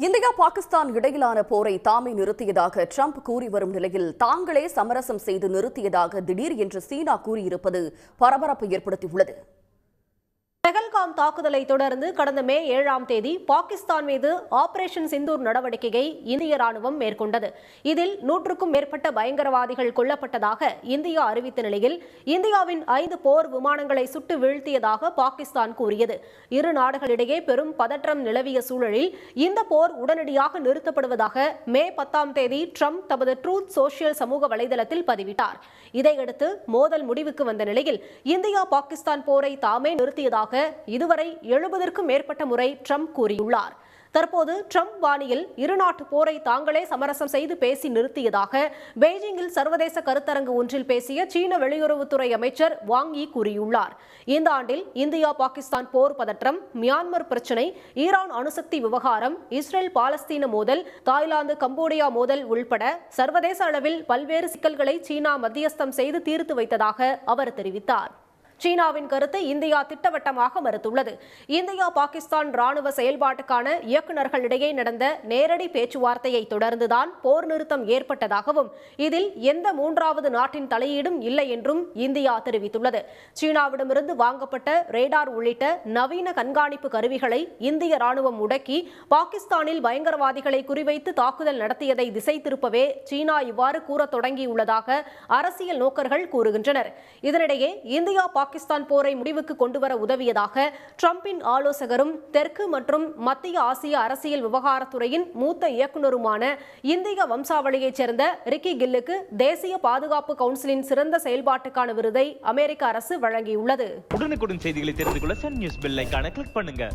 India Pakistan இடையிலான போரை தாமே நிறுத்தியதாக ட்ரம்ப் கூறி வரும் நிலையில் தாங்களே சமரசம் செய்து நிறுத்தியதாக திடீர் என்று சீனா கூறியிருப்பது பரபரப்பை ஏற்படுத்தியுள்ளது. பெஹல்காம் தாக்குதலை தொடர்ந்து கடந்த மே 7ஆம் தேதி பாகிஸ்தான் மீது ஆபரேஷன் சிந்தூர் நடவடிக்கையை இந்திய ராணுவம் மேற்கொண்டது. இதில் 100க்கும் மேற்பட்ட பயங்கரவாதிகள் கொல்லப்பட்டதாக இந்தியா அறிவித்த நிலையில் இந்தியாவின் 5 போர் விமானங்களை சுட்டு வீழ்த்தியதாக பாகிஸ்தான் கூறியது. இரு நாடுகளிடையே பெரும் பதற்றம் நிலவிய சூழலில் இந்த போர் உடனடியாக நிறுத்தப்படுவதாக மே 10ஆம் தேதி ட்ரம்ப் தமது ட்ரூத் சோஷியல் சமூக வலைதளத்தில் பதிவிட்டார். இதையடுத்து மோதல் முடிவுக்கு வந்த நிலையில் இந்தியா பாகிஸ்தான் போரை தாமே நிறுத்தியதாக இதுவரை 70க்கும் மேற்பட்ட முறை ட்ரம்ப் கூறியுள்ளார். தற்போது ட்ரம்ப் பாணியில் இருநாட்டு போரை தாங்களே சமரசம் செய்து பேசி நிறுத்தியதாக பெய்ஜிங்கில் சர்வதேச கருத்தரங்கு ஒன்றில் பேசிய சீன வெளியுறவுத்துறை அமைச்சர் வாங் யி கூறியுள்ளார். இந்த ஆண்டில் இந்தியா பாகிஸ்தான் போர் பதற்றம், மியான்மர் பிரச்சினை, ஈரான் அணுசக்தி விவகாரம், இஸ்ரேல் பாலஸ்தீன மோதல், தாய்லாந்து கம்போடியா மோதல் உள்பட சர்வதேச அளவில் பல்வேறு சிக்கல்களை சீனா மத்தியஸ்தம் செய்து தீர்த்து வைத்ததாக அவர் தெரிவித்தார். சீனாவின் கருத்தை இந்தியா திட்டவட்டமாக மறுத்துள்ளது. இந்தியா பாகிஸ்தான் ராணுவ செயல்பாட்டுக்கான இயக்குநர்களிடையே நடந்த நேரடி பேச்சுவார்த்தையை தொடர்ந்துதான் போர் நிறுத்தம் ஏற்பட்டதாகவும் இதில் எந்த மூன்றாவது நாட்டின் தலையீடும் இல்லை என்றும் இந்தியா தெரிவித்துள்ளது. சீனாவிடமிருந்து வாங்கப்பட்ட ரேடார் உள்ளிட்ட நவீன கண்காணிப்பு கருவிகளை இந்திய ராணுவம் முடக்கி பாகிஸ்தானில் பயங்கரவாதிகளை குறிவைத்து தாக்குதல் நடத்தியதை திசை திருப்பவே சீனா இவ்வாறு கூறத் தொடங்கியுள்ளதாக அரசியல் நோக்கர்கள் கூறுகின்றனர். இதனிடையே இந்தியா பாகிஸ்தான் போரை முடிவுக்கு கொண்டுவர உதவியதாக ட்ரம்பின் ஆலோசகரும் தெற்கு மற்றும் மத்திய ஆசிய அரசியல் விவகாரத்துறையின் மூத்த இயக்குநருமான இந்திய வம்சாவளியைச் சேர்ந்த ரிக்கி கில்லுக்கு தேசிய பாதுகாப்பு கவுன்சிலின் சிறந்த செயல்பாட்டுக்கான விருதை அமெரிக்க அரசு வழங்கியுள்ளது. உடனுக்குடன் செய்திகளை தெரிந்து கொள்ள சன் நியூஸ் பெல் ஐகானை கிளிக் பண்ணுங்க.